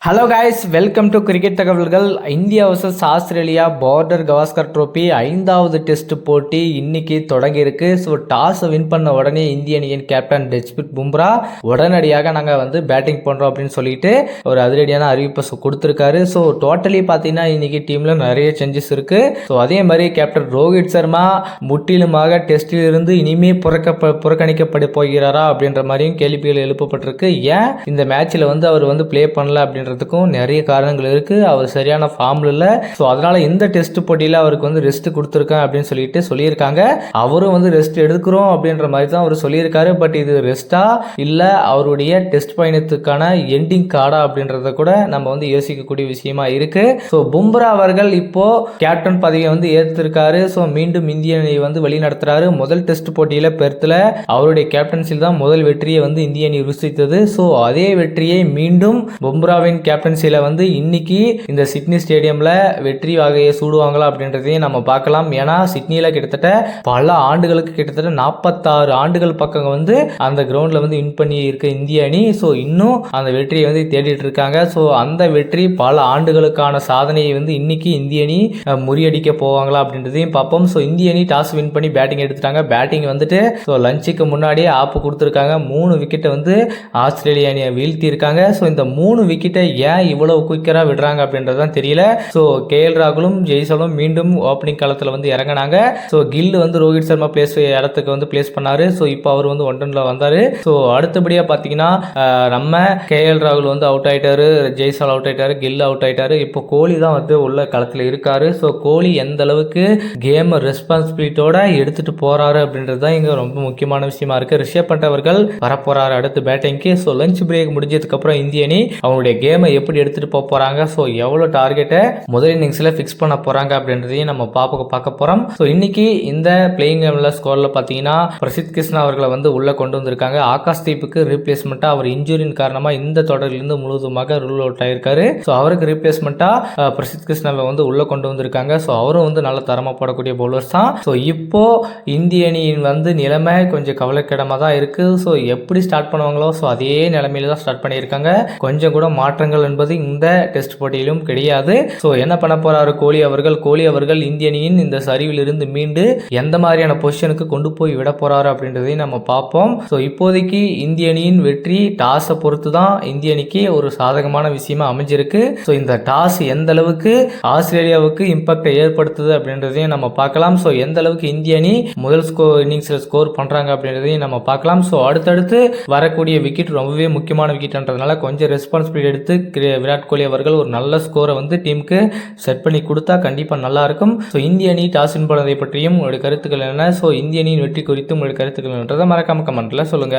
Hello guys, welcome to cricket தகவல்கள். India versus Australia Border Gavaskar trophy 5வது test போட்டி இன்னைக்கு தொடங்கியிருக்கு. ஸோ டாஸை வின் பண்ண உடனே இந்திய அணியின் கேப்டன் ஜஸ்பிரித் பும்ரா உடனடியாக நாங்கள் பேட்டிங் பண்ணுறோம் அப்படின்னு சொல்லிட்டு ஒரு அதிரடியான அறிவிப்பை கொடுத்துருக்காரு. ஸோ டோட்டலி பார்த்தீங்கன்னா இன்னைக்கு டீமில் நிறைய சேஞ்சஸ் இருக்குது. ஸோ அதே மாதிரி கேப்டன் ரோஹித் சர்மா முற்றிலுமாக டெஸ்டில் இருந்து இனிமே புறக்கணிக்கப்பட போகிறாரா அப்படின்ற மாதிரியும் கேள்விகள் எழுப்பப்பட்டிருக்கு. ஏன் இந்த மேட்ச்சில் அவர் ப்ளே பண்ணல அப்படின்ற நிறைய காரணங்கள் இருக்கு. அவர் சரியான ஃபார்ம்ல இல்ல. சோ அதனால இந்த டெஸ்ட் போட்டியில அவருக்கு ரெஸ்ட் கொடுத்திருக்கேன் அப்படின்னு சொல்லியிருக்காங்க. அவரும் ரெஸ்ட் எடுக்கிறோம் அப்படின்ற மாதிரி தான் அவர் சொல்லியிருக்காரு. பட் இது ரெஸ்டா இல்ல அவருடைய டெஸ்ட் பயணத்துக்கான எண்டிங் கார்டா அப்படின்றத கூட நம்ம யோசிக்கக்கூடிய விஷயமா இருக்கு. ஸோ பும்ரா அவர்கள் இப்போ கேப்டன் பதவியை ஏற்றிருக்காரு. ஸோ மீண்டும் இந்திய அணியை வழி நடத்துறாரு. முதல் டெஸ்ட் போட்டியில பெர்த்ல அவருடைய கேப்டன்சில் தான் முதல் வெற்றியை இந்திய அணி ருசித்தது. ஸோ அதே வெற்றியை மீண்டும் பும்ராவின் கேப்டன்சில இன்னைக்கு இந்த சிட்னி ஸ்டேடியம்ல வெற்றி வகையை சூடுவாங்களா அப்படின்றதையும் நம்ம பார்க்கலாம். ஏன்னா சிட்னியில கிட்டத்தட்ட பல ஆண்டுகளுக்கு கிட்டத்தட்ட 46 ஆண்டுகள் பக்கம் அந்த கிரவுண்ட்ல வின் பண்ணி இருக்க இந்திய அணி ஸோ இன்னும் அந்த வெற்றியை தேடிட்டு இருக்காங்க. ஸோ அந்த வெற்றி பல ஆண்டுகளுக்கான சாதனையை இன்னைக்கு இந்திய அணி முறியடிக்க போவாங்களா அப்படின்றதையும் பார்ப்போம். ஸோ இந்திய அணி டாஸ் வின் பண்ணி பேட்டிங் எடுத்துட்டாங்க. பேட்டிங் ஸோ லஞ்சுக்கு முன்னாடியே ஆப்பு கொடுத்துருக்காங்க. 3 விக்கெட்டை ஆஸ்திரேலிய அணியை வீழ்த்தி இருக்காங்க. ஸோ இந்த 3 விக்கெட்டை ஏன் இவ்வளவு குயிக்கரா விடுறாங்க அப்படின்றதான் தெரியல. ஸோ கேஎல் ராகுலும் ஜெய்சலும் மீண்டும் ஓப்பனிங் களத்தில் இறங்கினாங்க. ஸோ கில் ரோஹித் சர்மா பிளேஸ் இடத்துக்கு பிளேஸ் பண்ணாரு. ஸோ இப்போ அவர் ஒன் ரன்ல வந்தாரு. ஸோ அடுத்தபடியா பார்த்தீங்கன்னா நம்ம கேஎல் ராகுல் அவுட் ஆயிட்டாரு, ஜெய்சல் அவுட் ஆயிட்டாரு, கில் அவுட் ஆயிட்டாரு. இப்போ கோலி தான் உள்ள களத்தில் இருக்காரு. ஸோ கோலி எந்த அளவுக்கு கேம் ரெஸ்பான்சிபிலிட்டியோட எடுத்துட்டு போறாரு அப்படின்றது தான் இங்க ரொம்ப முக்கியமான விஷயமா இருக்கு. ரிஷப் பண்ட் அவர்கள் வரப்போறாரு அடுத்து பேட்டிங்க்கு. ஸோ லஞ்ச் பிரேக் முடிஞ்சதுக்கு அப்புறம் இந்திய அணி அவங்களுடைய கேமை எப்படி எடுத்துட்டு போறாங்க, ஸோ எவ்வளவு டார்கெட்டை முதல் இன்னிங்ஸ்ல ஃபிக்ஸ் பண்ண போறாங்க அப்படின்றதையும் நம்ம பார்க்க போறோம். ஸோ இன்னைக்கு இந்த பிளேயிங் கேம்ல ஸ்கோர்ல பாத்தீங்கன்னா பிரசித் கிருஷ்ணா அவர்களை உள்ள கொண்டு வந்திருக்காங்க. ஆகாஷ் தீப்புக்கு ரீப்ளேஸ்மெண்டா அவர் இன்ஜூரின் காரணமா இந்த தொடரிலிருந்து முழுவதுமாக ரூல் அவுட் ஆயிருக்காரு. ஸோ அவருக்கு ரீப்ளேஸ்மெண்டா பிரசித் கிருஷ்ணாவை உள்ள கொண்டு வந்திருக்காங்க. ஸோ அவரும் நல்ல தரமா போடக்கூடிய பவுலர்ஸ் தான். ஸோ இப்போ இந்திய அணியின் நிலைமை கொஞ்சம் கவலைக்கிடமா தான் இருக்கு. ஸோ எப்படி ஸ்டார்ட் பண்ணுவாங்களோ ஸோ அதே நிலைமையில தான் ஸ்டார்ட் பண்ணியிருக்காங்க. கொஞ்சம் கூட மாற்றங்கள் என்பது இந்த டெஸ்ட் போட்டியிலும் கிடையாது. ஸோ என்ன பண்ண போறாரு கோலி அவர்கள் இந்திய அணியின் இந்த சரிவிலிருந்து மீண்டு எந்த மாதிரியான பொசிஷனுக்கு கொண்டு போய் விட போறாரு அப்படின்றதையும் நம்ம பார்ப்போம். ஸோ இப்போதைக்கு இந்திய அணியின் வெற்றி டாஸை பொறுத்து தான் இந்திய அணிக்கு ஒரு சாதகமான விஷயமா அமைஞ்சிருக்கு. ஸோ இந்த டாஸ் எந்த அளவுக்கு ஆஸ்திரேலியாவுக்கு இம்பாக்டை ஏற்படுத்துது அப்படின்றதையும் நம்ம பார்க்கலாம். ஸோ எந்த அளவுக்கு இந்திய அணி முதல் இன்னிங்ஸ்ல ஸ்கோர் பண்றாங்க அப்படின்றதையும் நம்ம பார்க்கலாம். ஸோ அடுத்தடுத்து வரக்கூடிய விக்கெட் ரொம்பவே முக்கியமான விக்கெட்ன்றதுனால கொஞ்சம் ரெஸ்பான்சிபிலிட்டி எடுத்து விராட் கோலி அவர்கள் ஒரு நல்ல ஸ்கோரை டீமுக்கு செட் பண்ணி கொடுத்தா கண்டிப்பா நல்லா இருக்கும். ஸோ இந்திய அணி டாஸ் வின் பண்ணதை பற்றியும் உங்களுடைய கருத்துக்கள் என்ன, ஸோ இந்திய அணியின் வெற்றி குறித்தும் உங்களுடைய கருத்துக்கள் என்றதை மறக்காம கமெண்ட்ல சொல்லுங்க.